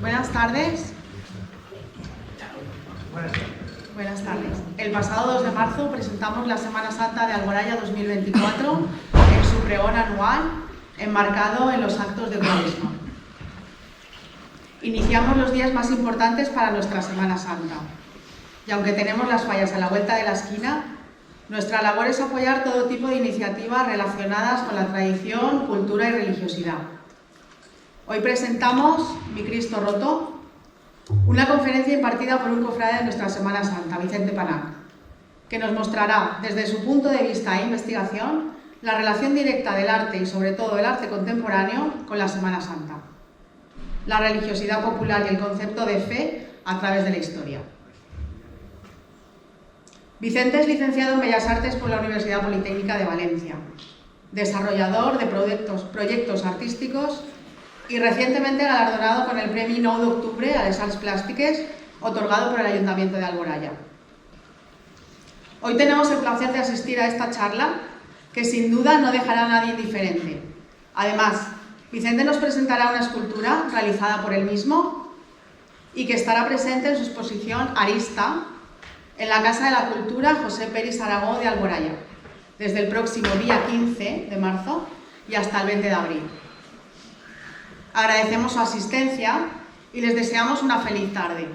Buenas tardes. Buenas tardes. El pasado 2 de marzo presentamos la Semana Santa de Alboraya 2024 en su pregón anual, enmarcado en los actos de Cuaresma. Iniciamos los días más importantes para nuestra Semana Santa. Y aunque tenemos las fallas a la vuelta de la esquina, nuestra labor es apoyar todo tipo de iniciativas relacionadas con la tradición, cultura y religiosidad. Hoy presentamos Mi Cristo Roto, una conferencia impartida por un cofrade de nuestra Semana Santa, Vicente Panac, que nos mostrará, desde su punto de vista e investigación, la relación directa del arte y sobre todo el arte contemporáneo con la Semana Santa, la religiosidad popular y el concepto de fe a través de la historia. Vicente es licenciado en Bellas Artes por la Universidad Politécnica de Valencia, desarrollador de proyectos artísticos y recientemente galardonado con el Premi Nou d'Octubre a les Arts Plàstiques, otorgado por el Ayuntamiento de Alboraya. Hoy tenemos el placer de asistir a esta charla, que sin duda no dejará a nadie indiferente. Además, Vicente nos presentará una escultura realizada por él mismo y que estará presente en su exposición Arista, en la Casa de la Cultura José Peris Aragó de Alboraya, desde el próximo día 15 de marzo y hasta el 20 de abril. Agradecemos su asistencia y les deseamos una feliz tarde.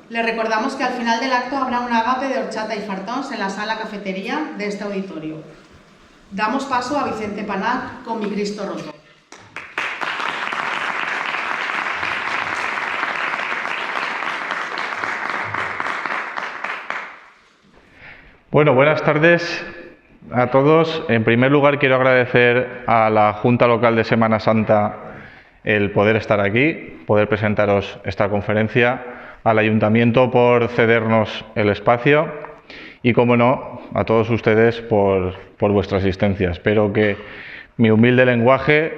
Les recordamos que al final del acto habrá un agape de horchata y fartons en la sala cafetería de este auditorio. Damos paso a Vicente Panac con Mi Cristo Roto. Bueno, buenas tardes a todos. En primer lugar, quiero agradecer a la Junta Local de Semana Santa el poder estar aquí, poder presentaros esta conferencia, al Ayuntamiento por cedernos el espacio y, como no, a todos ustedes por vuestra asistencia. Espero que mi humilde lenguaje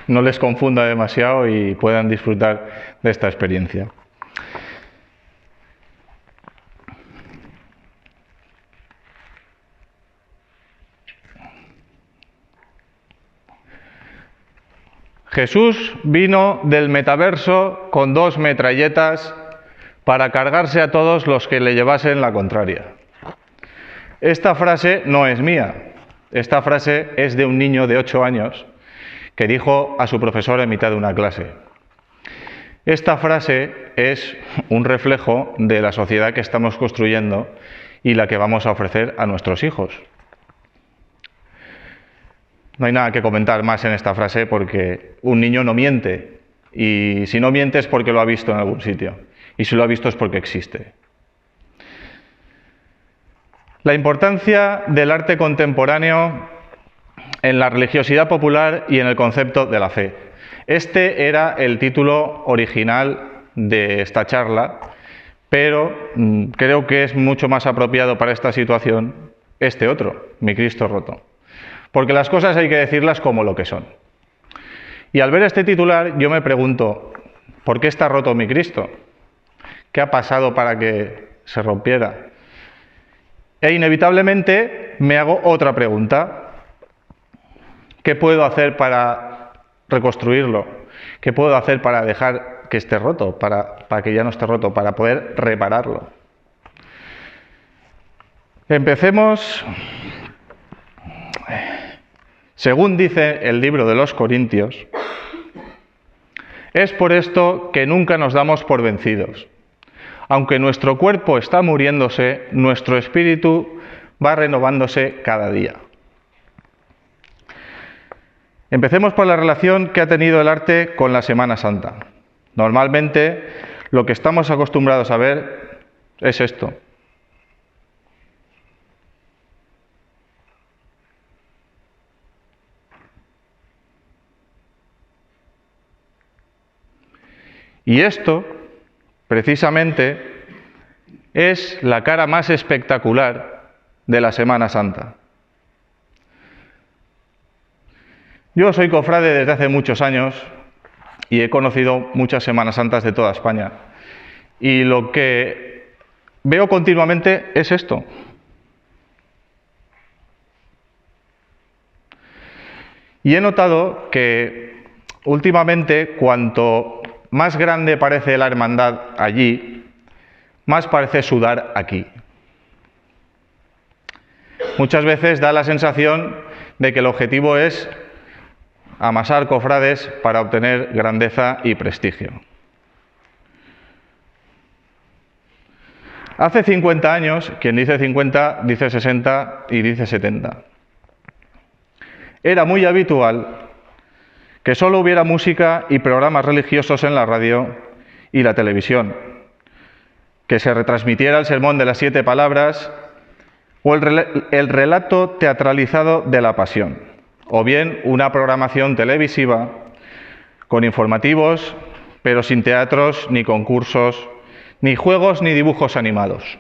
no les confunda demasiado y puedan disfrutar de esta experiencia. Jesús vino del metaverso con 2 metralletas para cargarse a todos los que le llevasen la contraria. Esta frase no es mía, esta frase es de un niño de 8 años que dijo a su profesor en mitad de una clase. Esta frase es un reflejo de la sociedad que estamos construyendo y la que vamos a ofrecer a nuestros hijos. No hay nada que comentar más en esta frase porque un niño no miente, y si no miente es porque lo ha visto en algún sitio, y si lo ha visto es porque existe. La importancia del arte contemporáneo en la religiosidad popular y en el concepto de la fe. Este era el título original de esta charla, pero creo que es mucho más apropiado para esta situación este otro, Mi Cristo Roto. Porque las cosas hay que decirlas como lo que son. Y al ver este titular yo me pregunto, ¿por qué está roto mi Cristo? ¿Qué ha pasado para que se rompiera? E inevitablemente me hago otra pregunta. ¿Qué puedo hacer para reconstruirlo? ¿Qué puedo hacer para dejar que esté roto, para que ya no esté roto, para poder repararlo? Empecemos. Según dice el libro de los Corintios, es por esto que nunca nos damos por vencidos. Aunque nuestro cuerpo está muriéndose, nuestro espíritu va renovándose cada día. Empecemos por la relación que ha tenido el arte con la Semana Santa. Normalmente, lo que estamos acostumbrados a ver es esto. Y esto, precisamente, es la cara más espectacular de la Semana Santa. Yo soy cofrade desde hace muchos años y he conocido muchas Semanas Santas de toda España. Y lo que veo continuamente es esto. Y he notado que últimamente, cuanto más grande parece la hermandad allí, más parece sudar aquí. Muchas veces da la sensación de que el objetivo es amasar cofrades para obtener grandeza y prestigio. Hace 50 años, quien dice 50 dice 60 y dice 70. Era muy habitual que solo hubiera música y programas religiosos en la radio y la televisión, que se retransmitiera el sermón de las 7 palabras o el relato teatralizado de la Pasión, o bien una programación televisiva con informativos, pero sin teatros, ni concursos, ni juegos, ni dibujos animados.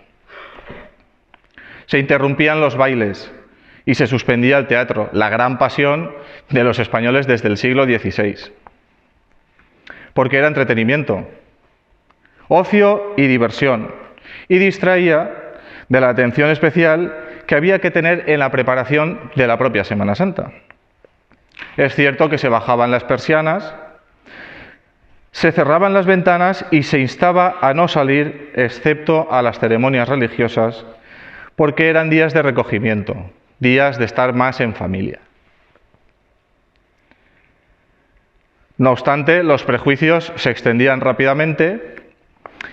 Se interrumpían los bailes y se suspendía el teatro, la gran pasión de los españoles desde el siglo XVI, porque era entretenimiento, ocio y diversión, y distraía de la atención especial que había que tener en la preparación de la propia Semana Santa. Es cierto que se bajaban las persianas, se cerraban las ventanas y se instaba a no salir, excepto a las ceremonias religiosas, porque eran días de recogimiento, días de estar más en familia. No obstante, los prejuicios se extendían rápidamente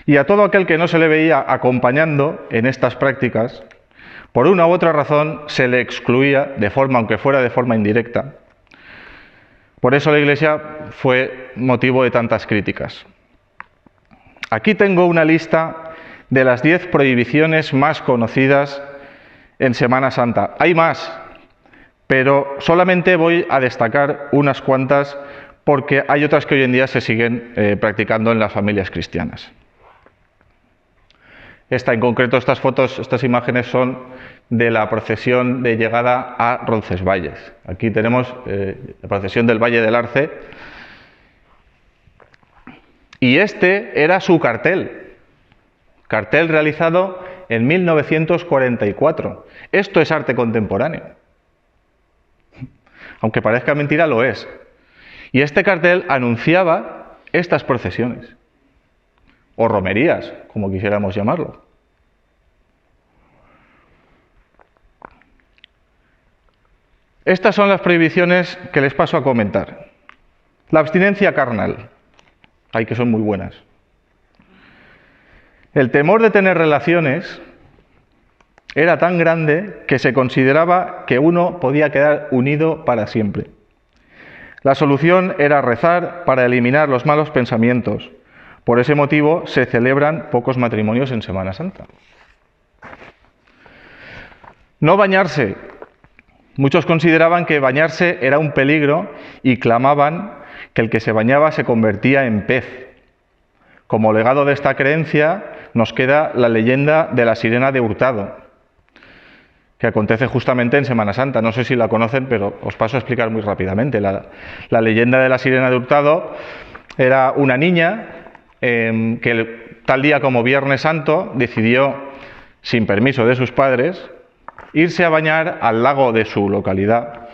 y a todo aquel que no se le veía acompañando en estas prácticas, por una u otra razón se le excluía, aunque fuera de forma indirecta. Por eso la Iglesia fue motivo de tantas críticas. Aquí tengo una lista de las 10 prohibiciones más conocidas en Semana Santa. Hay más, pero solamente voy a destacar unas cuantas porque hay otras que hoy en día se siguen practicando en las familias cristianas. En concreto, estas fotos, estas imágenes son de la procesión de llegada a Roncesvalles. Aquí tenemos la procesión del Valle del Arce. Y este era su cartel realizado en 1944. Esto es arte contemporáneo. Aunque parezca mentira, lo es. Y este cartel anunciaba estas procesiones, o romerías, como quisiéramos llamarlo. Estas son las prohibiciones que les paso a comentar. La abstinencia carnal. Hay que son muy buenas. El temor de tener relaciones era tan grande que se consideraba que uno podía quedar unido para siempre. La solución era rezar para eliminar los malos pensamientos. Por ese motivo se celebran pocos matrimonios en Semana Santa. No bañarse. Muchos consideraban que bañarse era un peligro y clamaban que el que se bañaba se convertía en pez. Como legado de esta creencia nos queda la leyenda de la sirena de Hurtado, que acontece justamente en Semana Santa. No sé si la conocen, pero os paso a explicar muy rápidamente. La leyenda de la sirena de Hurtado era una niña que tal día como Viernes Santo decidió, sin permiso de sus padres, irse a bañar al lago de su localidad.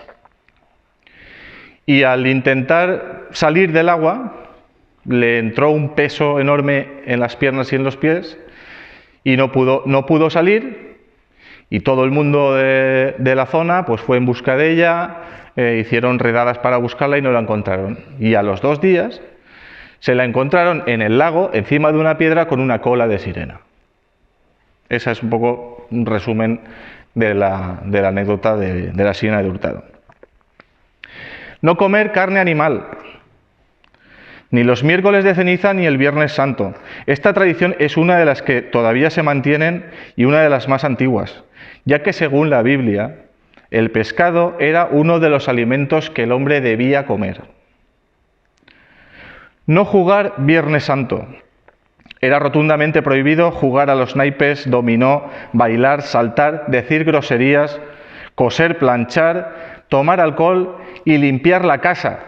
Y al intentar salir del agua, le entró un peso enorme en las piernas y en los pies y no pudo salir, y todo el mundo de la zona pues fue en busca de ella, hicieron redadas para buscarla y no la encontraron. Y a los 2 días se la encontraron en el lago, encima de una piedra, con una cola de sirena. Ese es un poco un resumen de la anécdota de la sirena de Hurtado. No comer carne animal, ni los miércoles de ceniza ni el Viernes Santo. Esta tradición es una de las que todavía se mantienen y una de las más antiguas, ya que según la Biblia, el pescado era uno de los alimentos que el hombre debía comer. No jugar Viernes Santo. Era rotundamente prohibido jugar a los naipes, dominó, bailar, saltar, decir groserías, coser, planchar, tomar alcohol y limpiar la casa,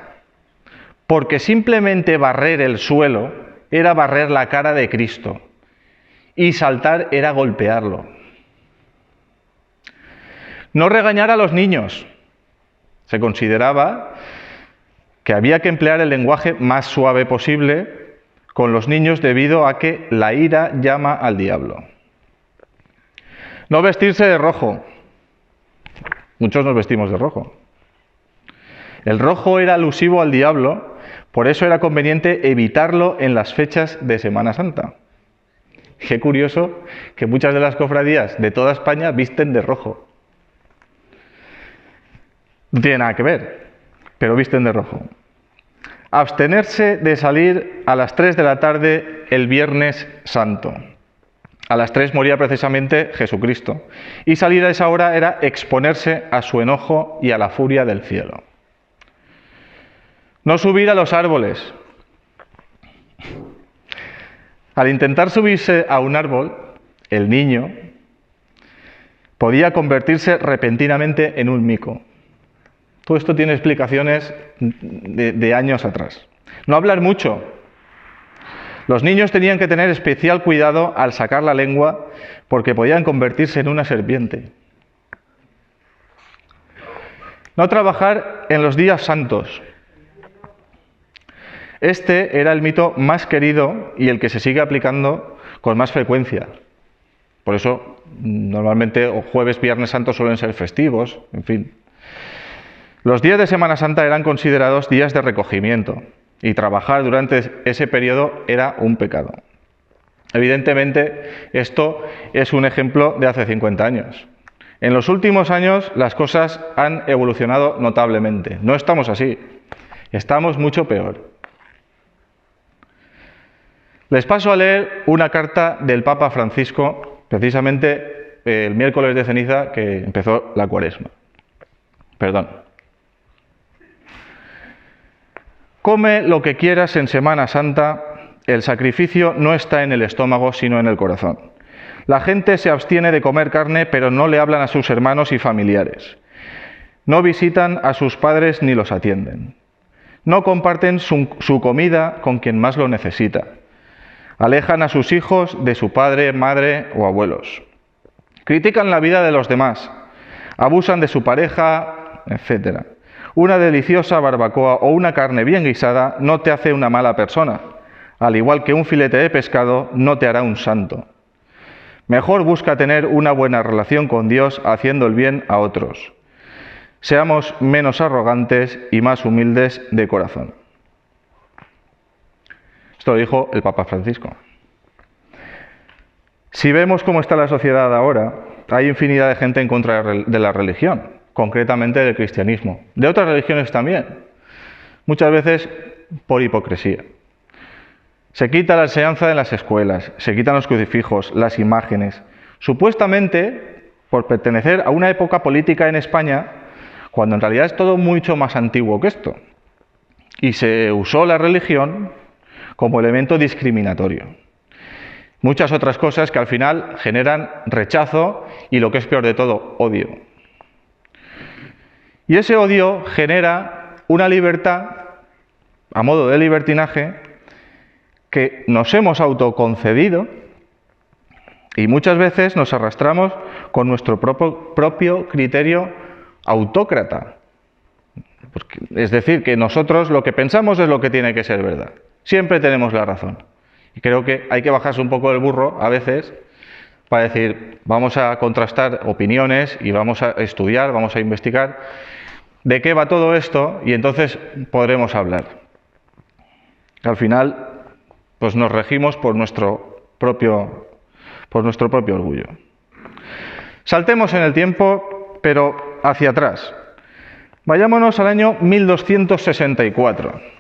porque simplemente barrer el suelo era barrer la cara de Cristo y saltar era golpearlo. No regañar a los niños. Se consideraba que había que emplear el lenguaje más suave posible con los niños debido a que la ira llama al diablo. No vestirse de rojo. Muchos nos vestimos de rojo. El rojo era alusivo al diablo, por eso era conveniente evitarlo en las fechas de Semana Santa. Qué curioso que muchas de las cofradías de toda España visten de rojo. No tiene nada que ver, pero visten de rojo. Abstenerse de salir a las 3 de la tarde el Viernes Santo. A las 3 moría precisamente Jesucristo. Y salir a esa hora era exponerse a su enojo y a la furia del cielo. No subir a los árboles. Al intentar subirse a un árbol, el niño podía convertirse repentinamente en un mico. Todo esto tiene explicaciones de años atrás. No hablar mucho. Los niños tenían que tener especial cuidado al sacar la lengua porque podían convertirse en una serpiente. No trabajar en los días santos. Este era el mito más querido y el que se sigue aplicando con más frecuencia. Por eso, normalmente, jueves, viernes santo suelen ser festivos, en fin. Los días de Semana Santa eran considerados días de recogimiento y trabajar durante ese periodo era un pecado. Evidentemente, esto es un ejemplo de hace 50 años. En los últimos años las cosas han evolucionado notablemente. No estamos así, estamos mucho peor. Les paso a leer una carta del Papa Francisco, precisamente el miércoles de ceniza que empezó la Cuaresma. Perdón. Come lo que quieras en Semana Santa, el sacrificio no está en el estómago, sino en el corazón. La gente se abstiene de comer carne, pero no le hablan a sus hermanos y familiares. No visitan a sus padres ni los atienden. No comparten su comida con quien más lo necesita. Alejan a sus hijos de su padre, madre o abuelos. Critican la vida de los demás. Abusan de su pareja, etc. Una deliciosa barbacoa o una carne bien guisada no te hace una mala persona, al igual que un filete de pescado no te hará un santo. Mejor busca tener una buena relación con Dios haciendo el bien a otros. Seamos menos arrogantes y más humildes de corazón. Esto lo dijo el Papa Francisco. Si vemos cómo está la sociedad ahora, hay infinidad de gente en contra de la religión, concretamente del cristianismo, de otras religiones también, muchas veces por hipocresía. Se quita la enseñanza de las escuelas, se quitan los crucifijos, las imágenes, supuestamente por pertenecer a una época política en España, cuando en realidad es todo mucho más antiguo que esto. Y se usó la religión como elemento discriminatorio. Muchas otras cosas que al final generan rechazo y, lo que es peor de todo, odio. Y ese odio genera una libertad, a modo de libertinaje, que nos hemos autoconcedido y muchas veces nos arrastramos con nuestro propio criterio autócrata. Es decir, que nosotros lo que pensamos es lo que tiene que ser verdad. Siempre tenemos la razón. Y creo que hay que bajarse un poco del burro a veces para decir, vamos a contrastar opiniones y vamos a estudiar, vamos a investigar de qué va todo esto y entonces podremos hablar. Al final, pues nos regimos por nuestro propio orgullo. Saltemos en el tiempo, pero hacia atrás. Vayámonos al año 1264.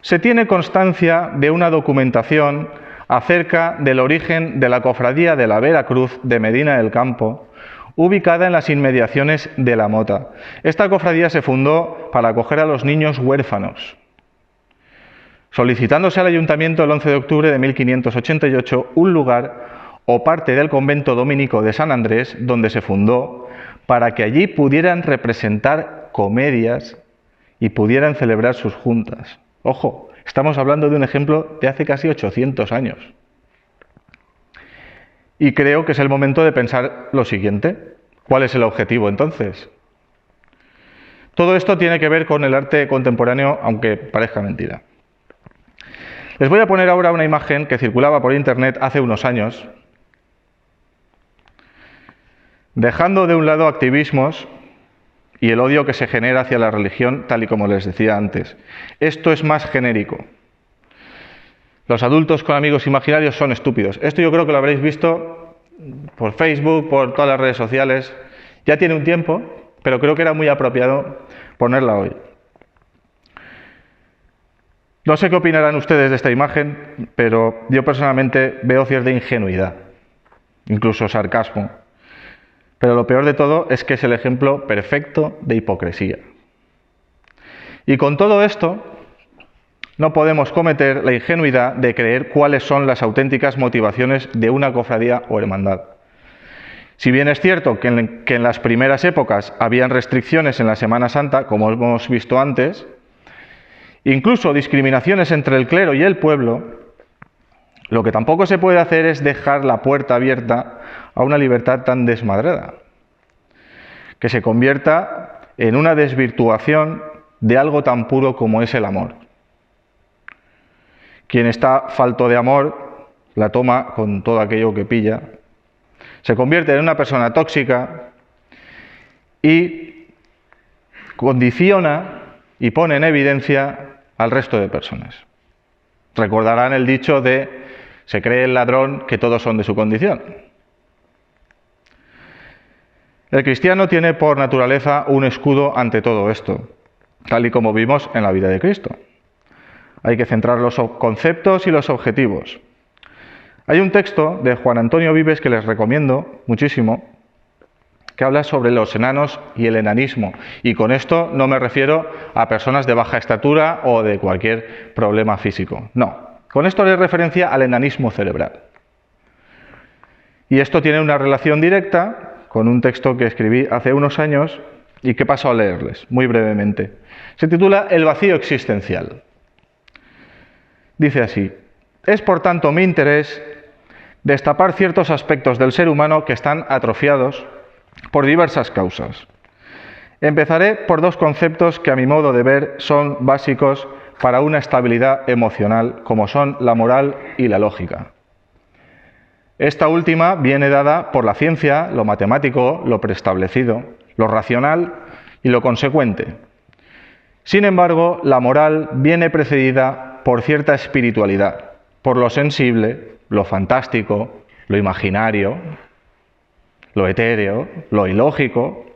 Se tiene constancia de una documentación acerca del origen de la cofradía de la Veracruz de Medina del Campo, ubicada en las inmediaciones de La Mota. Esta cofradía se fundó para acoger a los niños huérfanos, solicitándose al ayuntamiento el 11 de octubre de 1588 un lugar o parte del convento dominico de San Andrés, donde se fundó, para que allí pudieran representar comedias y pudieran celebrar sus juntas. Ojo, estamos hablando de un ejemplo de hace casi 800 años. Y creo que es el momento de pensar lo siguiente. ¿Cuál es el objetivo entonces? Todo esto tiene que ver con el arte contemporáneo, aunque parezca mentira. Les voy a poner ahora una imagen que circulaba por internet hace unos años, dejando de un lado activismos y el odio que se genera hacia la religión, tal y como les decía antes. Esto es más genérico. Los adultos con amigos imaginarios son estúpidos. Esto yo creo que lo habréis visto por Facebook, por todas las redes sociales. Ya tiene un tiempo, pero creo que era muy apropiado ponerla hoy. No sé qué opinarán ustedes de esta imagen, pero yo personalmente veo cierta ingenuidad, incluso sarcasmo. Pero lo peor de todo es que es el ejemplo perfecto de hipocresía. Y con todo esto, no podemos cometer la ingenuidad de creer cuáles son las auténticas motivaciones de una cofradía o hermandad. Si bien es cierto que en las primeras épocas habían restricciones en la Semana Santa, como hemos visto antes, incluso discriminaciones entre el clero y el pueblo, lo que tampoco se puede hacer es dejar la puerta abierta a una libertad tan desmadrada, que se convierta en una desvirtuación de algo tan puro como es el amor. Quien está falto de amor la toma con todo aquello que pilla, se convierte en una persona tóxica y condiciona y pone en evidencia al resto de personas. Recordarán el dicho de se cree el ladrón que todos son de su condición. El cristiano tiene por naturaleza un escudo ante todo esto, tal y como vimos en la vida de Cristo. Hay que centrar los conceptos y los objetivos. Hay un texto de Juan Antonio Vives que les recomiendo muchísimo, que habla sobre los enanos y el enanismo. Y con esto no me refiero a personas de baja estatura o de cualquier problema físico. No, con esto le referencia al enanismo cerebral. Y esto tiene una relación directa con un texto que escribí hace unos años y que paso a leerles muy brevemente. Se titula El vacío existencial. Dice así: es por tanto mi interés destapar ciertos aspectos del ser humano que están atrofiados por diversas causas. Empezaré por dos conceptos que a mi modo de ver son básicos para una estabilidad emocional, como son la moral y la lógica. Esta última viene dada por la ciencia, lo matemático, lo preestablecido, lo racional y lo consecuente. Sin embargo, la moral viene precedida por cierta espiritualidad, por lo sensible, lo fantástico, lo imaginario, lo etéreo, lo ilógico,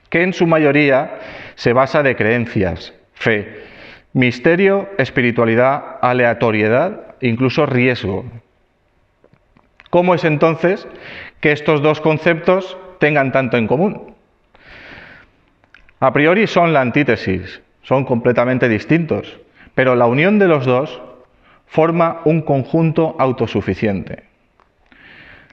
que en su mayoría se basa de creencias, fe, misterio, espiritualidad, aleatoriedad, incluso riesgo. ¿Cómo es entonces que estos dos conceptos tengan tanto en común? A priori son la antítesis, son completamente distintos, pero la unión de los dos forma un conjunto autosuficiente.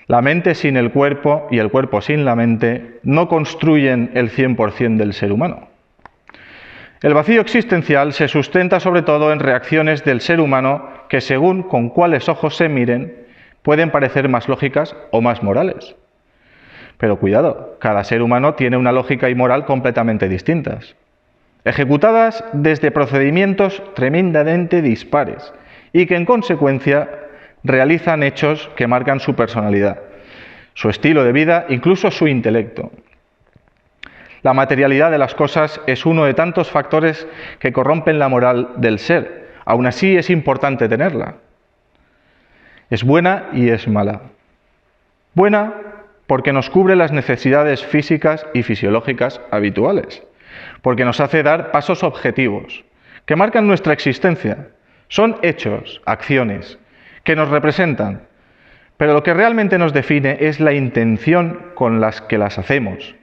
La mente sin el cuerpo y el cuerpo sin la mente no construyen el 100% del ser humano. El vacío existencial se sustenta sobre todo en reacciones del ser humano que, según con cuáles ojos se miren, pueden parecer más lógicas o más morales. Pero cuidado, cada ser humano tiene una lógica y moral completamente distintas, ejecutadas desde procedimientos tremendamente dispares y que en consecuencia realizan hechos que marcan su personalidad, su estilo de vida, incluso su intelecto. La materialidad de las cosas es uno de tantos factores que corrompen la moral del ser. Aún así es importante tenerla. Es buena y es mala. Buena porque nos cubre las necesidades físicas y fisiológicas habituales, porque nos hace dar pasos objetivos que marcan nuestra existencia. Son hechos, acciones, que nos representan, pero lo que realmente nos define es la intención con las que las hacemos,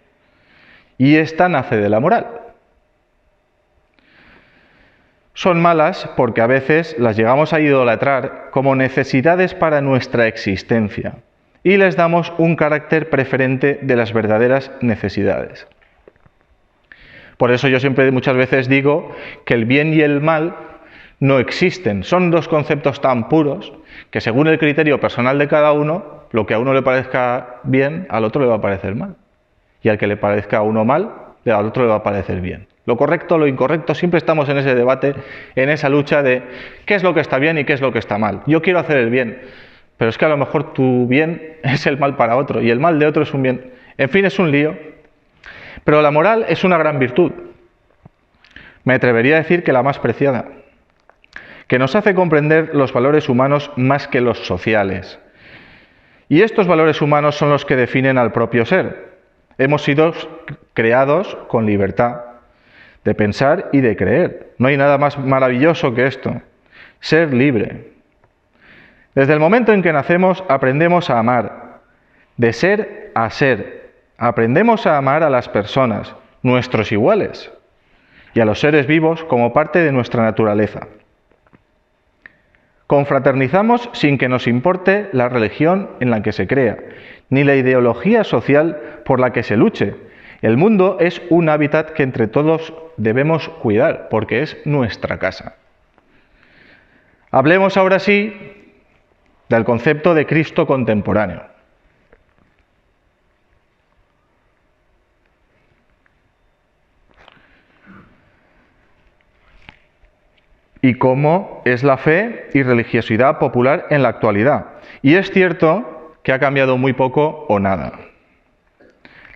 y esta nace de la moral. Son malas porque a veces las llegamos a idolatrar como necesidades para nuestra existencia, y les damos un carácter preferente de las verdaderas necesidades. Por eso yo siempre muchas veces digo que el bien y el mal no existen. Son dos conceptos tan puros que según el criterio personal de cada uno, lo que a uno le parezca bien, al otro le va a parecer mal. Y al que le parezca a uno mal, al otro le va a parecer bien. Lo correcto, lo incorrecto, siempre estamos en ese debate, en esa lucha de qué es lo que está bien y qué es lo que está mal. Yo quiero hacer el bien, pero es que a lo mejor tu bien es el mal para otro y el mal de otro es un bien. En fin, es un lío. Pero la moral es una gran virtud. Me atrevería a decir que la más preciada, que nos hace comprender los valores humanos más que los sociales. Y estos valores humanos son los que definen al propio ser. Hemos sido creados con libertad de pensar y de creer. No hay nada más maravilloso que esto, ser libre. Desde el momento en que nacemos aprendemos a amar, de ser a ser. Aprendemos a amar a las personas, nuestros iguales, y a los seres vivos como parte de nuestra naturaleza. Confraternizamos sin que nos importe la religión en la que se crea, ni la ideología social por la que se luche. El mundo es un hábitat que entre todos debemos cuidar, porque es nuestra casa. Hablemos ahora sí del concepto de Cristo contemporáneo. Y cómo es la fe y religiosidad popular en la actualidad. Y es cierto que ha cambiado muy poco o nada.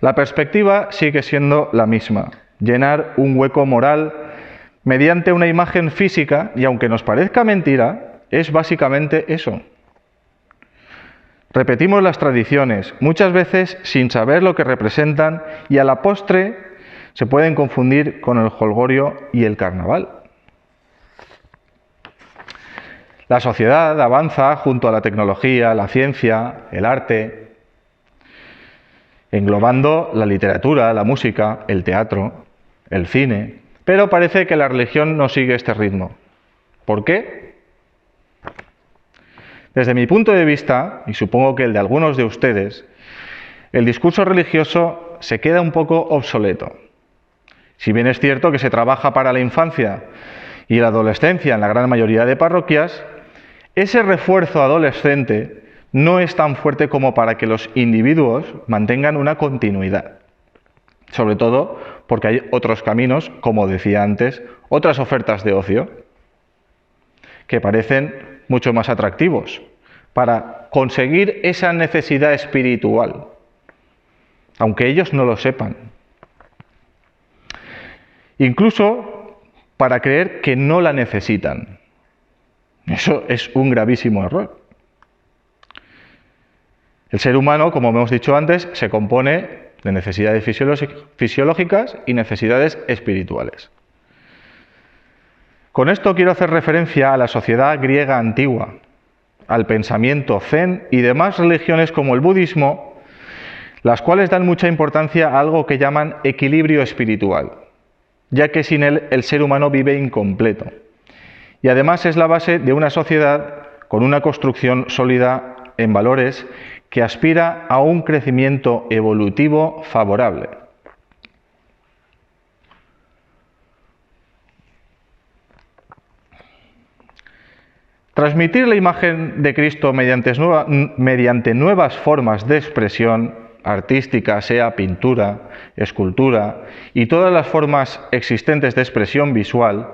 La perspectiva sigue siendo la misma, llenar un hueco moral mediante una imagen física, y aunque nos parezca mentira, es básicamente eso. Repetimos las tradiciones, muchas veces sin saber lo que representan, y a la postre se pueden confundir con el jolgorio y el carnaval. La sociedad avanza junto a la tecnología, la ciencia, el arte, englobando la literatura, la música, el teatro, el cine, pero parece que la religión no sigue este ritmo. ¿Por qué? Desde mi punto de vista, y supongo que el de algunos de ustedes, el discurso religioso se queda un poco obsoleto. Si bien es cierto que se trabaja para la infancia y la adolescencia en la gran mayoría de parroquias, ese refuerzo adolescente no es tan fuerte como para que los individuos mantengan una continuidad. Sobre todo porque hay otros caminos, como decía antes, otras ofertas de ocio, que parecen mucho más atractivos para conseguir esa necesidad espiritual, aunque ellos no lo sepan. Incluso para creer que no la necesitan. Eso es un gravísimo error. El ser humano, como hemos dicho antes, se compone de necesidades fisiológicas y necesidades espirituales. Con esto quiero hacer referencia a la sociedad griega antigua, al pensamiento zen y demás religiones como el budismo, las cuales dan mucha importancia a algo que llaman equilibrio espiritual, ya que sin él el ser humano vive incompleto. Y además es la base de una sociedad con una construcción sólida en valores que aspira a un crecimiento evolutivo favorable. Transmitir la imagen de Cristo mediante nuevas formas de expresión artística, sea pintura, escultura y todas las formas existentes de expresión visual,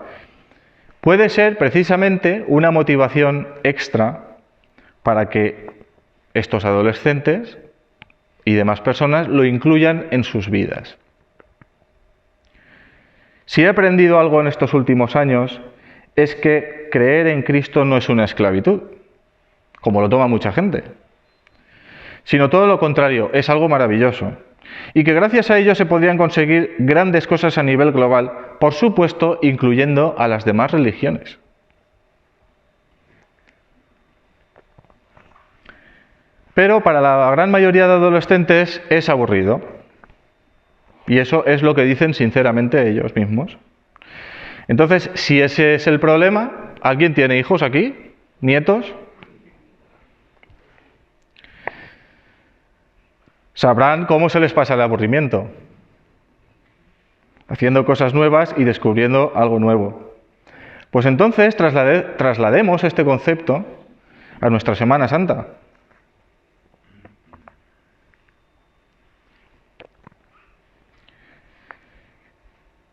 puede ser precisamente una motivación extra para que estos adolescentes y demás personas lo incluyan en sus vidas. Si he aprendido algo en estos últimos años, es que creer en Cristo no es una esclavitud, como lo toma mucha gente, sino todo lo contrario, es algo maravilloso, y que gracias a ello se podrían conseguir grandes cosas a nivel global, por supuesto, incluyendo a las demás religiones. Pero para la gran mayoría de adolescentes es aburrido. Y eso es lo que dicen sinceramente ellos mismos. Entonces, si ese es el problema, ¿alguien tiene hijos aquí? ¿Nietos? Sabrán cómo se les pasa el aburrimiento. Haciendo cosas nuevas y descubriendo algo nuevo. Pues entonces traslademos este concepto a nuestra Semana Santa.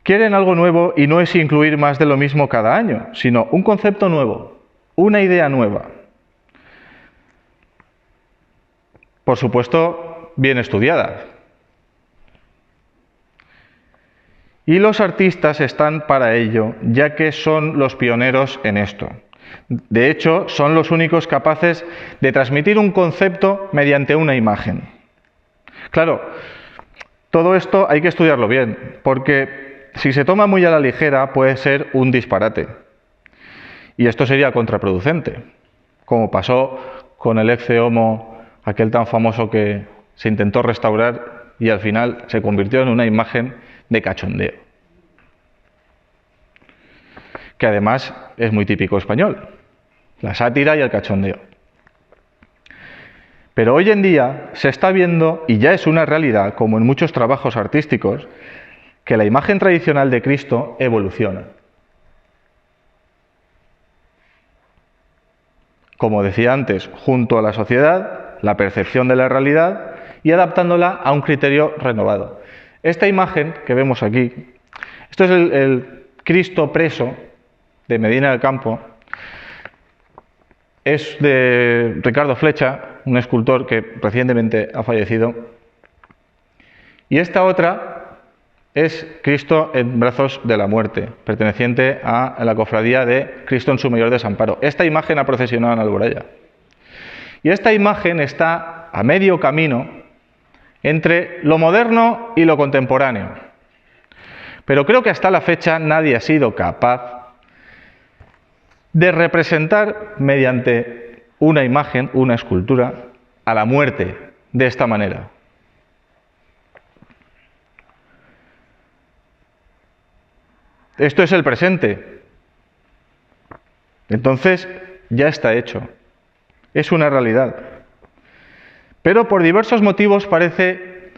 Quieren algo nuevo y no es incluir más de lo mismo cada año, sino un concepto nuevo, una idea nueva. Por supuesto, bien estudiada. Y los artistas están para ello, ya que son los pioneros en esto. De hecho, son los únicos capaces de transmitir un concepto mediante una imagen. Claro, todo esto hay que estudiarlo bien, porque si se toma muy a la ligera puede ser un disparate. Y esto sería contraproducente, como pasó con el Ecce Homo, aquel tan famoso que se intentó restaurar y al final se convirtió en una imagen de cachondeo. Que además es muy típico español, la sátira y el cachondeo. Pero hoy en día se está viendo, y ya es una realidad, como en muchos trabajos artísticos, que la imagen tradicional de Cristo evoluciona. Como decía antes, junto a la sociedad, la percepción de la realidad y adaptándola a un criterio renovado. Esta imagen que vemos aquí, esto es el Cristo preso de Medina del Campo, es de Ricardo Flecha, un escultor que recientemente ha fallecido. Y esta otra es Cristo en brazos de la muerte, perteneciente a la cofradía de Cristo en su mayor desamparo. Esta imagen ha procesionado en Alboraya. Y esta imagen está a medio camino entre lo moderno y lo contemporáneo. Pero creo que hasta la fecha nadie ha sido capaz de representar mediante una imagen, una escultura, a la muerte de esta manera. Esto es el presente. Entonces, ya está hecho. Es una realidad. Pero por diversos motivos parece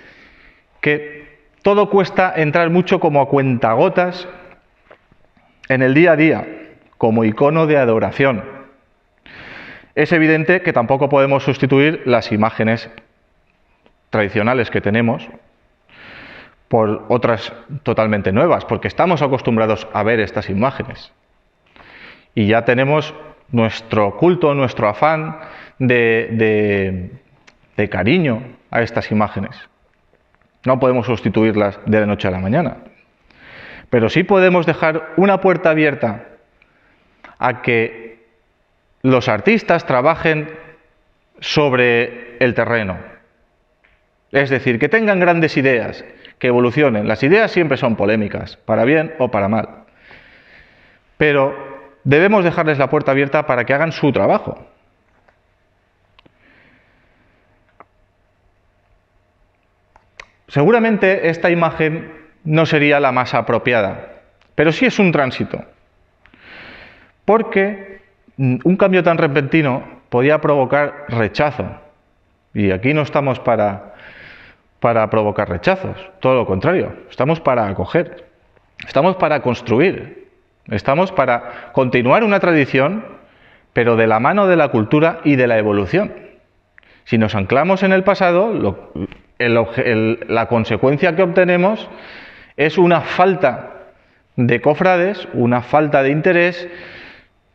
que todo cuesta entrar mucho como a cuentagotas en el día a día, como icono de adoración. Es evidente que tampoco podemos sustituir las imágenes tradicionales que tenemos por otras totalmente nuevas, porque estamos acostumbrados a ver estas imágenes. Y ya tenemos nuestro culto, nuestro afán de cariño a estas imágenes. No podemos sustituirlas de la noche a la mañana. Pero sí podemos dejar una puerta abierta a que los artistas trabajen sobre el terreno. Es decir, que tengan grandes ideas, que evolucionen. Las ideas siempre son polémicas, para bien o para mal. Pero debemos dejarles la puerta abierta para que hagan su trabajo. Seguramente esta imagen no sería la más apropiada, pero sí es un tránsito. Porque un cambio tan repentino podía provocar rechazo. Y aquí no estamos para provocar rechazos, todo lo contrario, estamos para acoger, estamos para construir, estamos para continuar una tradición, pero de la mano de la cultura y de la evolución. Si nos anclamos en el pasado, la consecuencia que obtenemos es una falta de cofrades, una falta de interés,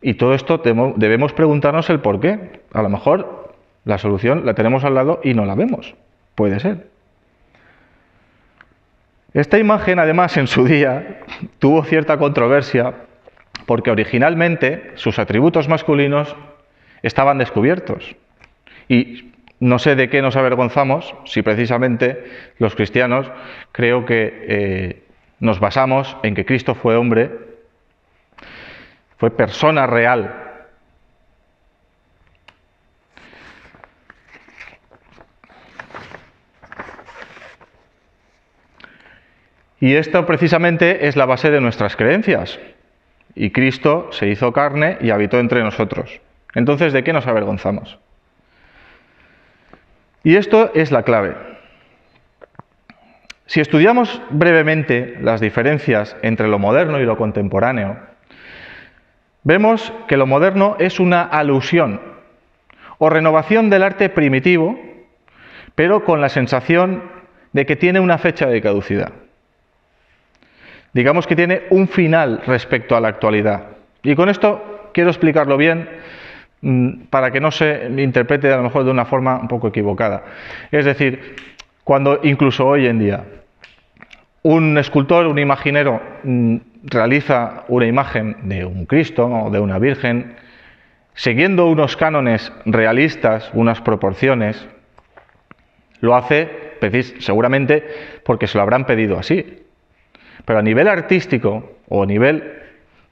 y todo esto debemos preguntarnos el por qué. A lo mejor la solución la tenemos al lado y no la vemos, puede ser. Esta imagen, además, en su día tuvo cierta controversia porque originalmente sus atributos masculinos estaban descubiertos. Y no sé de qué nos avergonzamos si precisamente los cristianos creo que nos basamos en que Cristo fue hombre, fue persona real. Y esto precisamente es la base de nuestras creencias. Y Cristo se hizo carne y habitó entre nosotros. Entonces, ¿de qué nos avergonzamos? Y esto es la clave. Si estudiamos brevemente las diferencias entre lo moderno y lo contemporáneo, vemos que lo moderno es una alusión o renovación del arte primitivo, pero con la sensación de que tiene una fecha de caducidad. digamos que tiene un final respecto a la actualidad. Y con esto quiero explicarlo bien para que no se interprete a lo mejor de una forma un poco equivocada. Es decir, cuando incluso hoy en día un escultor, un imaginero, realiza una imagen de un Cristo o de una Virgen, siguiendo unos cánones realistas, unas proporciones, lo hace seguramente porque se lo habrán pedido así. Pero a nivel artístico o a nivel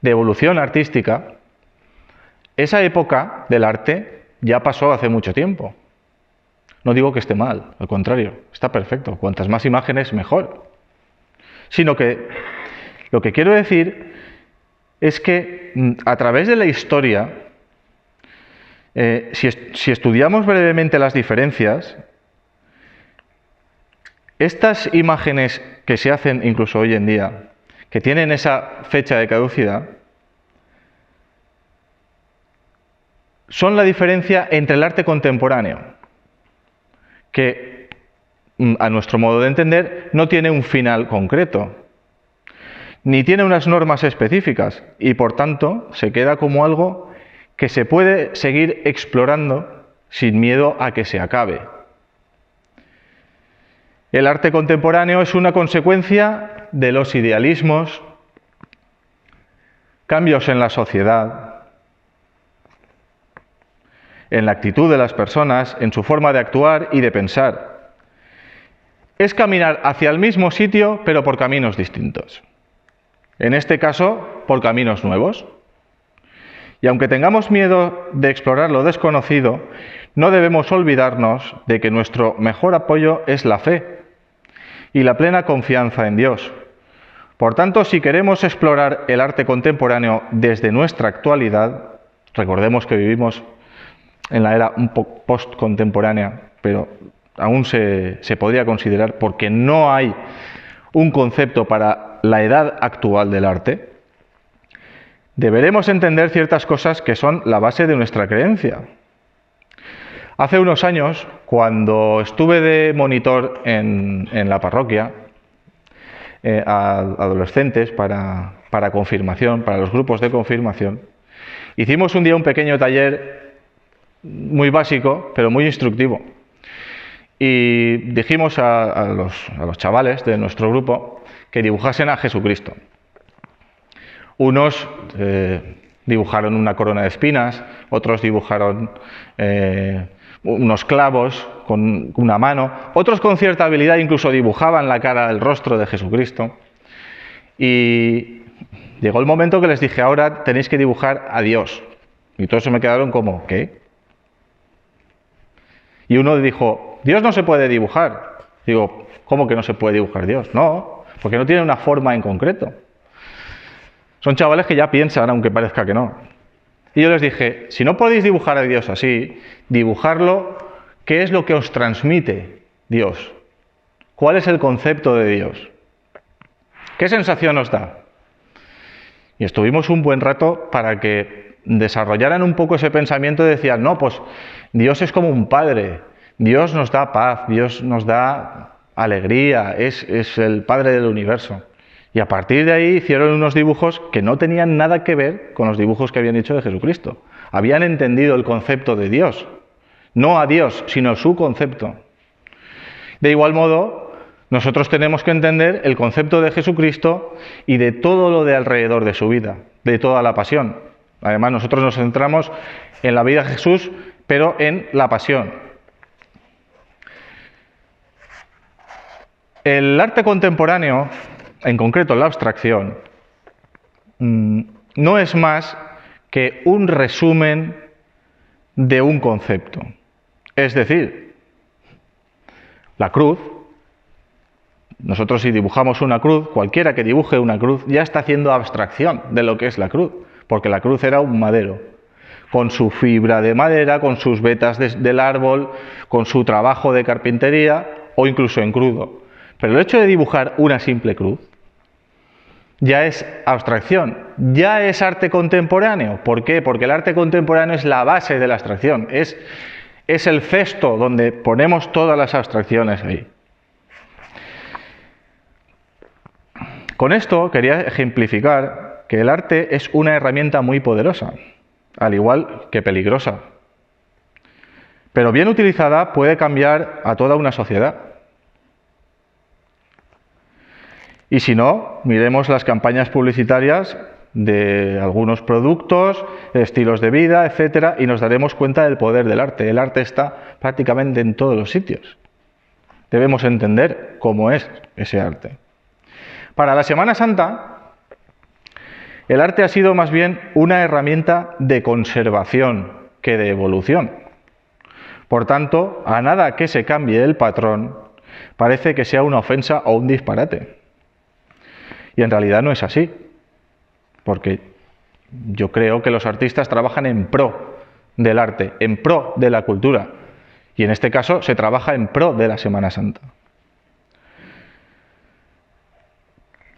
de evolución artística, esa época del arte ya pasó hace mucho tiempo. No digo que esté mal, al contrario, está perfecto. Cuantas más imágenes, mejor. Sino que lo que quiero decir es que a través de la historia, si estudiamos brevemente las diferencias, estas imágenes que se hacen incluso hoy en día, que tienen esa fecha de caducidad, son la diferencia entre el arte contemporáneo, que a nuestro modo de entender no tiene un final concreto, ni tiene unas normas específicas y por tanto se queda como algo que se puede seguir explorando sin miedo a que se acabe. El arte contemporáneo es una consecuencia de los idealismos, cambios en la sociedad, en la actitud de las personas, en su forma de actuar y de pensar. Es caminar hacia el mismo sitio, pero por caminos distintos. En este caso, por caminos nuevos. Y aunque tengamos miedo de explorar lo desconocido, no debemos olvidarnos de que nuestro mejor apoyo es la fe y la plena confianza en Dios. Por tanto, si queremos explorar el arte contemporáneo desde nuestra actualidad, recordemos que vivimos en la era un poco post-contemporánea, pero aún se podría considerar porque no hay un concepto para la edad actual del arte, deberemos entender ciertas cosas que son la base de nuestra creencia. Hace unos años, cuando estuve de monitor en la parroquia, a adolescentes para confirmación, para los grupos de confirmación, hicimos un día un pequeño taller muy básico, pero muy instructivo. Y dijimos a los chavales de nuestro grupo que dibujasen a Jesucristo. Unos dibujaron una corona de espinas, otros dibujaron unos clavos con una mano, otros con cierta habilidad incluso dibujaban la cara, el rostro de Jesucristo. Y llegó el momento que les dije, ahora tenéis que dibujar a Dios. Y todos se me quedaron como, ¿qué? Y uno dijo, Dios no se puede dibujar. Digo, ¿cómo que no se puede dibujar Dios? No, porque no tiene una forma en concreto. Son chavales que ya piensan, aunque parezca que no. Y yo les dije, si no podéis dibujar a Dios así, dibujarlo, ¿qué es lo que os transmite Dios? ¿Cuál es el concepto de Dios? ¿Qué sensación os da? Y estuvimos un buen rato para que desarrollaran un poco ese pensamiento y decían, no, pues Dios es como un padre, Dios nos da paz, Dios nos da alegría, es el Padre del universo. Y a partir de ahí hicieron unos dibujos que no tenían nada que ver con los dibujos que habían hecho de Jesucristo. Habían entendido el concepto de Dios, no a Dios, sino su concepto. De igual modo, nosotros tenemos que entender el concepto de Jesucristo y de todo lo de alrededor de su vida, de toda la pasión. Además, nosotros nos centramos en la vida de Jesús, pero en la pasión. El arte contemporáneo, en concreto la abstracción, no es más que un resumen de un concepto. Es decir, la cruz, nosotros si dibujamos una cruz, cualquiera que dibuje una cruz ya está haciendo abstracción de lo que es la cruz, porque la cruz era un madero, con su fibra de madera, con sus vetas del árbol, con su trabajo de carpintería o incluso en crudo. Pero el hecho de dibujar una simple cruz ya es abstracción, ya es arte contemporáneo. ¿Por qué? Porque el arte contemporáneo es la base de la abstracción, es el cesto donde ponemos todas las abstracciones ahí. Con esto quería ejemplificar que el arte es una herramienta muy poderosa, al igual que peligrosa. Pero bien utilizada puede cambiar a toda una sociedad. Y si no, miremos las campañas publicitarias de algunos productos, estilos de vida, etcétera, y nos daremos cuenta del poder del arte. El arte está prácticamente en todos los sitios. Debemos entender cómo es ese arte. Para la Semana Santa, el arte ha sido más bien una herramienta de conservación que de evolución. Por tanto, a nada que se cambie el patrón, parece que sea una ofensa o un disparate. Y en realidad no es así, porque yo creo que los artistas trabajan en pro del arte, en pro de la cultura, y en este caso se trabaja en pro de la Semana Santa.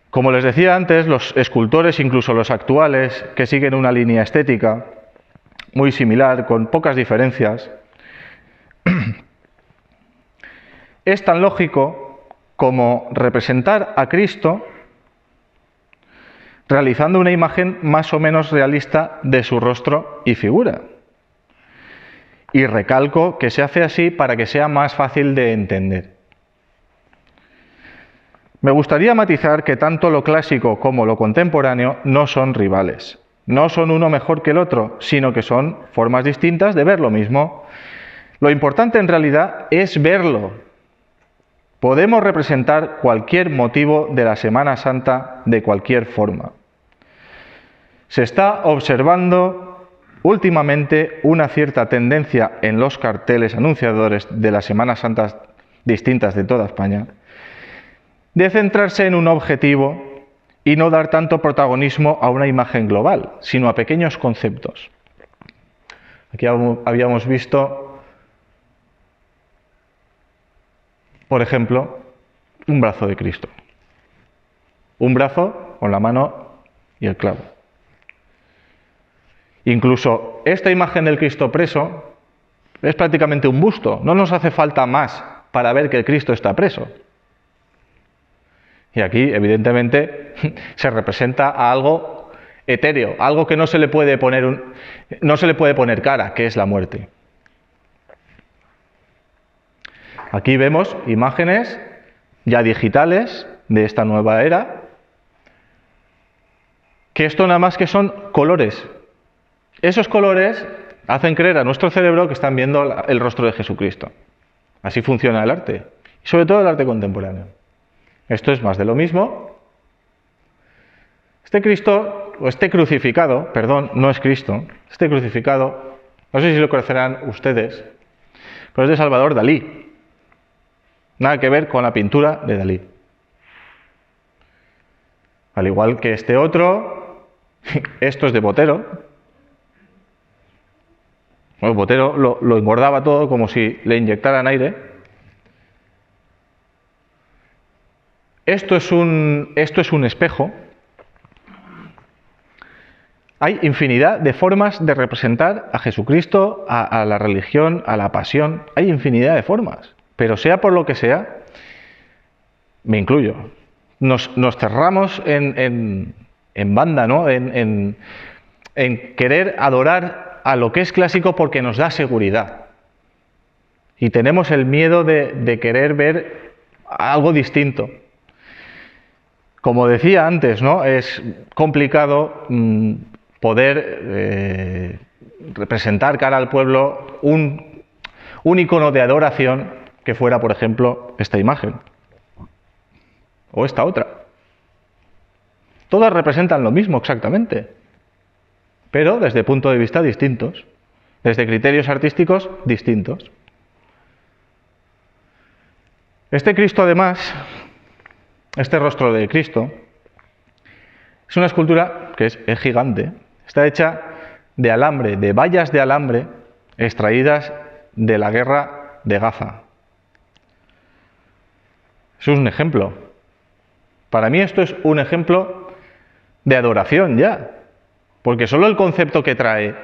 Como les decía antes, los escultores, incluso los actuales, que siguen una línea estética muy similar, con pocas diferencias, es tan lógico como representar a Cristo realizando una imagen más o menos realista de su rostro y figura. Y recalco que se hace así para que sea más fácil de entender. Me gustaría matizar que tanto lo clásico como lo contemporáneo no son rivales. No son uno mejor que el otro, sino que son formas distintas de ver lo mismo. Lo importante en realidad es verlo. Podemos representar cualquier motivo de la Semana Santa de cualquier forma. Se está observando últimamente una cierta tendencia en los carteles anunciadores de las Semanas Santas distintas de toda España, de centrarse en un objetivo y no dar tanto protagonismo a una imagen global, sino a pequeños conceptos. Aquí habíamos visto, por ejemplo, un brazo de Cristo. Un brazo con la mano y el clavo. Incluso esta imagen del Cristo preso es prácticamente un busto. No nos hace falta más para ver que el Cristo está preso. Y aquí, evidentemente, se representa a algo etéreo, algo que no se le puede poner cara, que es la muerte. Aquí vemos imágenes ya digitales de esta nueva era, que esto nada más que son colores. Esos colores hacen creer a nuestro cerebro que están viendo el rostro de Jesucristo. Así funciona el arte, y sobre todo el arte contemporáneo. Esto es más de lo mismo. Este Cristo, o este crucificado, perdón, no es Cristo, este crucificado, no sé si lo conocerán ustedes, pero es de Salvador Dalí. Nada que ver con la pintura de Dalí. Al igual que este otro, esto es de Botero. Bueno, Botero lo engordaba todo como si le inyectaran aire. Esto es un espejo. Hay infinidad de formas de representar a Jesucristo, a la religión, a la pasión. Hay infinidad de formas. Pero sea por lo que sea, me incluyo, nos cerramos en banda, ¿no? En querer adorar a lo que es clásico porque nos da seguridad. Y tenemos el miedo de querer ver algo distinto. Como decía antes, ¿no? Es complicado poder representar cara al pueblo un icono de adoración que fuera, por ejemplo, esta imagen o esta otra. Todas representan lo mismo exactamente, pero desde puntos de vista distintos, desde criterios artísticos distintos. Este Cristo, además, este rostro de Cristo, es una escultura que es gigante. Está hecha de alambre, de vallas de alambre extraídas de la guerra de Gaza. Eso es un ejemplo. Para mí esto es un ejemplo de adoración ya, porque solo el concepto que trae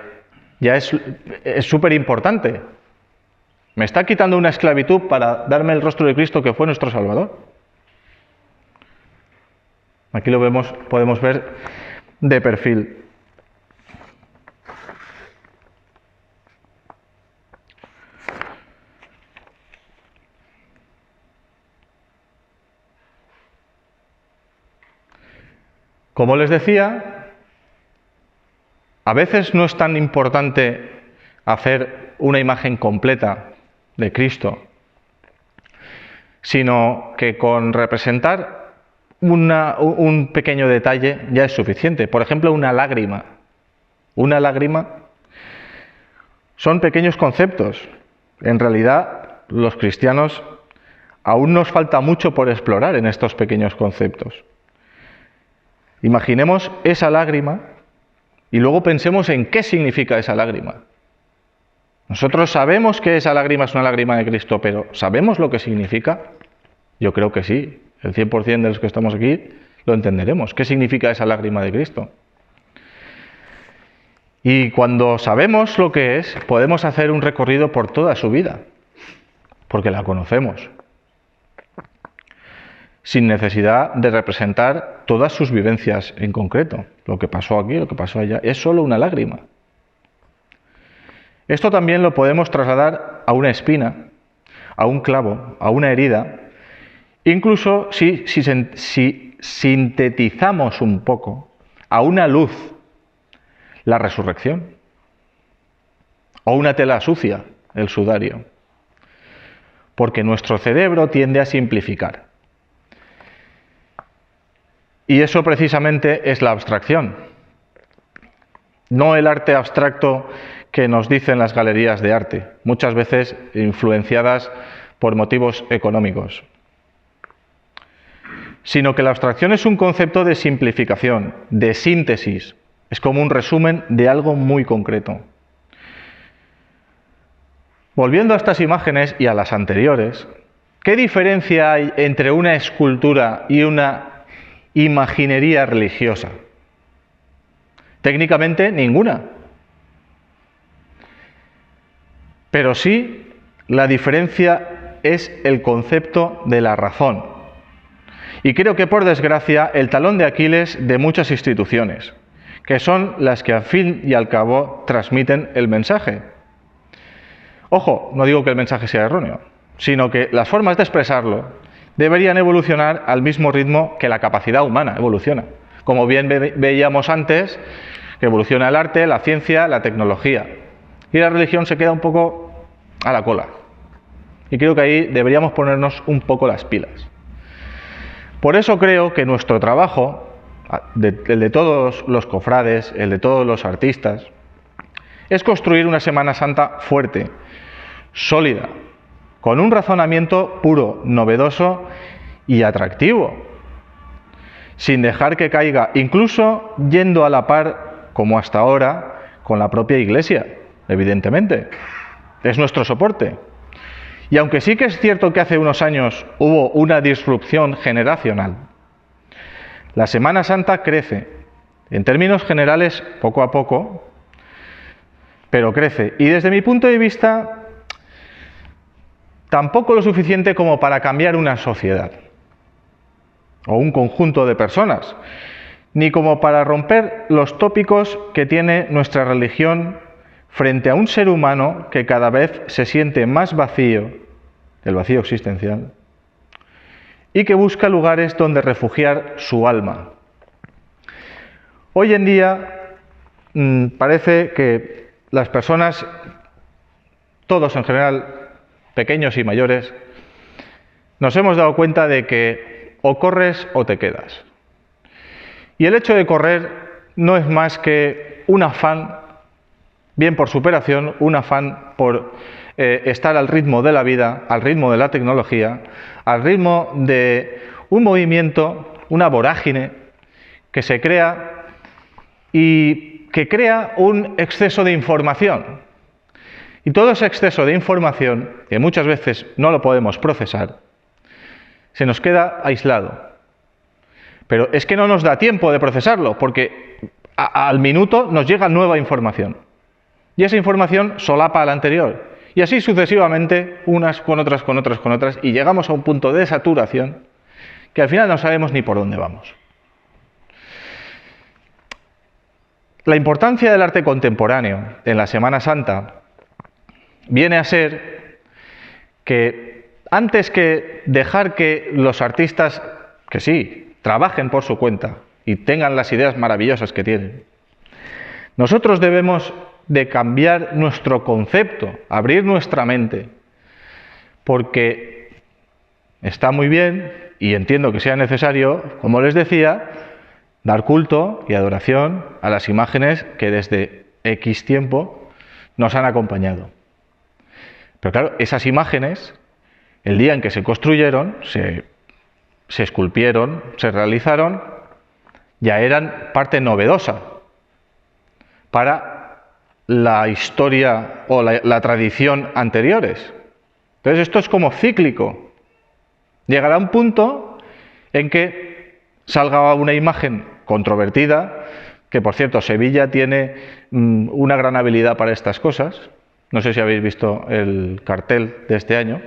ya es súper importante. Me está quitando una esclavitud para darme el rostro de Cristo que fue nuestro Salvador. Aquí lo podemos ver de perfil. Como les decía, a veces no es tan importante hacer una imagen completa de Cristo, sino que con representar un pequeño detalle ya es suficiente. Por ejemplo, una lágrima. Una lágrima son pequeños conceptos. En realidad, los cristianos aún nos falta mucho por explorar en estos pequeños conceptos. Imaginemos esa lágrima y luego pensemos en qué significa esa lágrima. Nosotros sabemos que esa lágrima es una lágrima de Cristo, pero ¿sabemos lo que significa? Yo creo que sí. El 100% de los que estamos aquí lo entenderemos. ¿Qué significa esa lágrima de Cristo? Y cuando sabemos lo que es, podemos hacer un recorrido por toda su vida, porque la conocemos, sin necesidad de representar todas sus vivencias en concreto. Lo que pasó aquí, lo que pasó allá, es solo una lágrima. Esto también lo podemos trasladar a una espina, a un clavo, a una herida, incluso si sintetizamos un poco, a una luz, la resurrección, o una tela sucia, el sudario, porque nuestro cerebro tiende a simplificar. Y eso precisamente es la abstracción, no el arte abstracto que nos dicen las galerías de arte, muchas veces influenciadas por motivos económicos, sino que la abstracción es un concepto de simplificación, de síntesis, es como un resumen de algo muy concreto. Volviendo a estas imágenes y a las anteriores, ¿qué diferencia hay entre una escultura y una imaginería religiosa? Técnicamente ninguna. Pero sí, la diferencia es el concepto de la razón. Y creo que, por desgracia, el talón de Aquiles de muchas instituciones, que son las que al fin y al cabo transmiten el mensaje. Ojo, no digo que el mensaje sea erróneo, sino que las formas de expresarlo deberían evolucionar al mismo ritmo que la capacidad humana evoluciona. Como bien veíamos antes, que evoluciona el arte, la ciencia, la tecnología. Y la religión se queda un poco a la cola. Y creo que ahí deberíamos ponernos un poco las pilas. Por eso creo que nuestro trabajo, el de todos los cofrades, el de todos los artistas, es construir una Semana Santa fuerte, sólida, con un razonamiento puro, novedoso y atractivo, sin dejar que caiga, incluso yendo a la par, como hasta ahora, con la propia Iglesia, evidentemente. Es nuestro soporte. Y aunque sí que es cierto que hace unos años hubo una disrupción generacional, la Semana Santa crece, en términos generales, poco a poco, pero crece. Y desde mi punto de vista, tampoco lo suficiente como para cambiar una sociedad o un conjunto de personas, ni como para romper los tópicos que tiene nuestra religión frente a un ser humano que cada vez se siente más vacío, el vacío existencial, y que busca lugares donde refugiar su alma. Hoy en día parece que las personas, todos en general, pequeños y mayores, nos hemos dado cuenta de que o corres o te quedas. Y el hecho de correr no es más que un afán, bien por superación, un afán por estar al ritmo de la vida, al ritmo de la tecnología, al ritmo de un movimiento, una vorágine que se crea y que crea un exceso de información. Y todo ese exceso de información, que muchas veces no lo podemos procesar, se nos queda aislado. Pero es que no nos da tiempo de procesarlo, porque al minuto nos llega nueva información. Y esa información solapa a la anterior. Y así sucesivamente, unas con otras, con otras, con otras, y llegamos a un punto de saturación que al final no sabemos ni por dónde vamos. La importancia del arte contemporáneo en la Semana Santa viene a ser que antes que dejar que los artistas, que sí, trabajen por su cuenta y tengan las ideas maravillosas que tienen, nosotros debemos de cambiar nuestro concepto, abrir nuestra mente, porque está muy bien, y entiendo que sea necesario, como les decía, dar culto y adoración a las imágenes que desde X tiempo nos han acompañado. Pero claro, esas imágenes, el día en que se construyeron, se esculpieron, se realizaron, ya eran parte novedosa para la historia o la tradición anteriores. Entonces esto es como cíclico. Llegará un punto en que salga una imagen controvertida, que por cierto Sevilla tiene una gran habilidad para estas cosas. No sé si habéis visto el cartel de este año.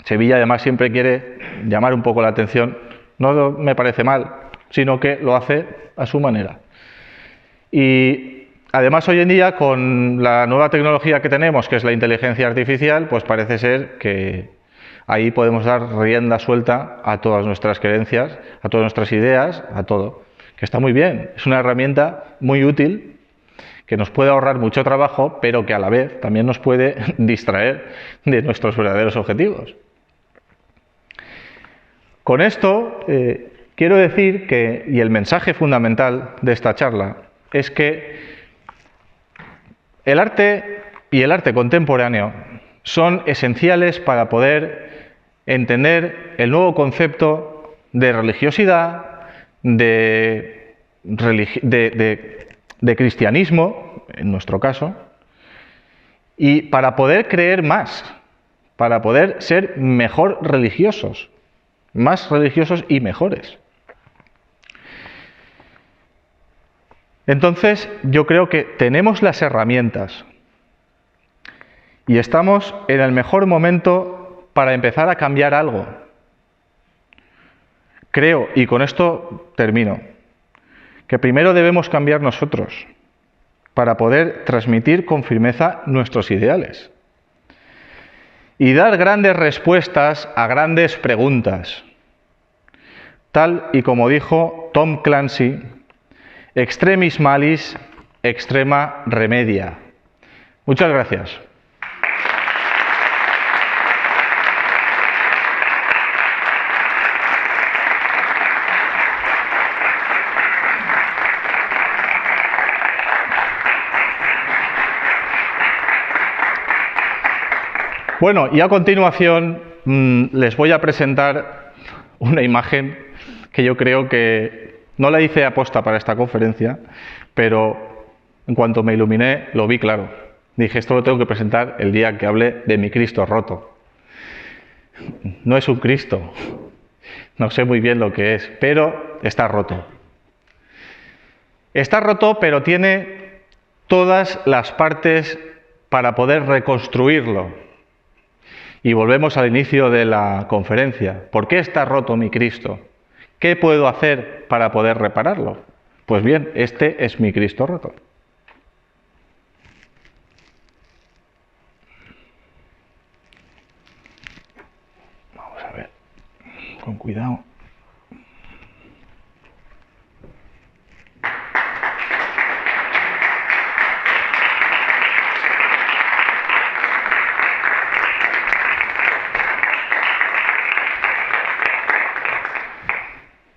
Sevilla además siempre quiere llamar un poco la atención, no me parece mal, sino que lo hace a su manera. Y además hoy en día con la nueva tecnología que tenemos, que es la inteligencia artificial, pues parece ser que ahí podemos dar rienda suelta a todas nuestras creencias, a todas nuestras ideas, a todo. Que está muy bien, es una herramienta muy útil, que nos puede ahorrar mucho trabajo, pero que a la vez también nos puede distraer de nuestros verdaderos objetivos. Con esto quiero decir que, y el mensaje fundamental de esta charla, es que el arte y el arte contemporáneo son esenciales para poder entender el nuevo concepto de religiosidad, de cristianismo, en nuestro caso, y para poder creer más, para poder ser mejor religiosos, más religiosos y mejores. Entonces, yo creo que tenemos las herramientas y estamos en el mejor momento para empezar a cambiar algo. Creo, y con esto termino, que primero debemos cambiar nosotros para poder transmitir con firmeza nuestros ideales y dar grandes respuestas a grandes preguntas. Tal y como dijo Tom Clancy, extremis malis, extrema remedia. Muchas gracias. Bueno, y a continuación les voy a presentar una imagen que yo creo que no la hice aposta para esta conferencia, pero en cuanto me iluminé lo vi claro. Dije, esto lo tengo que presentar el día que hable de mi Cristo roto. No es un Cristo, no sé muy bien lo que es, pero está roto. Está roto, pero tiene todas las partes para poder reconstruirlo. Y volvemos al inicio de la conferencia. ¿Por qué está roto mi Cristo? ¿Qué puedo hacer para poder repararlo? Pues bien, este es mi Cristo roto. Vamos a ver, con cuidado.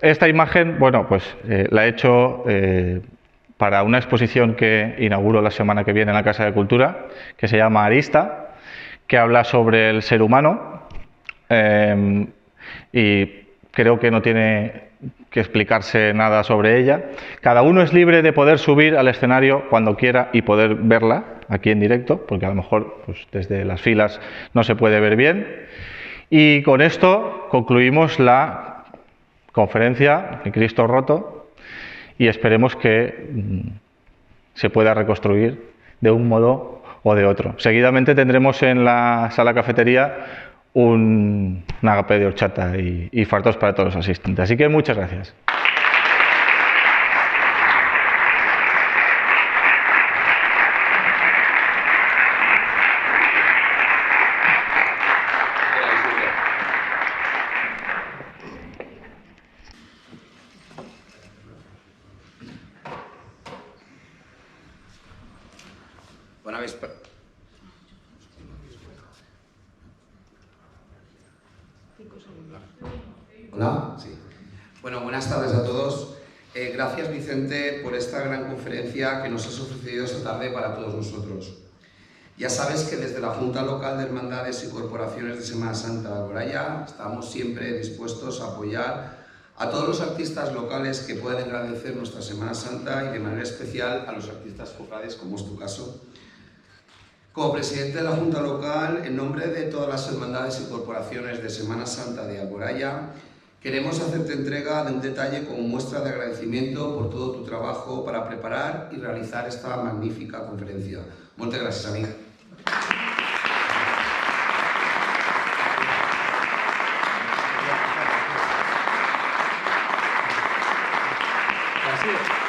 Esta imagen, bueno, pues la he hecho para una exposición que inauguro la semana que viene en la Casa de Cultura, que se llama Arista, que habla sobre el ser humano y creo que no tiene que explicarse nada sobre ella. Cada uno es libre de poder subir al escenario cuando quiera y poder verla aquí en directo, porque a lo mejor pues, desde las filas no se puede ver bien. Y con esto concluimos la conferencia de Cristo roto y esperemos que se pueda reconstruir de un modo o de otro. Seguidamente tendremos en la sala cafetería un agape de horchata y fartos para todos los asistentes. Así que muchas gracias. Bona vespre. Hola, sí. Bueno, buenas tardes a todos. Gracias, Vicente, por esta gran conferencia que nos has ofrecido esta tarde para todos nosotros. Ya sabes que desde la Junta Local de Hermandades y Corporaciones de Semana Santa de Alboraya estamos siempre dispuestos a apoyar a todos los artistas locales que puedan agradecer nuestra Semana Santa y de manera especial a los artistas cofrades, como es tu caso. Como presidente de la Junta Local, en nombre de todas las hermandades y corporaciones de Semana Santa de Alboraya, queremos hacerte entrega de un detalle como muestra de agradecimiento por todo tu trabajo para preparar y realizar esta magnífica conferencia. Muchas gracias, amiga. Gracias.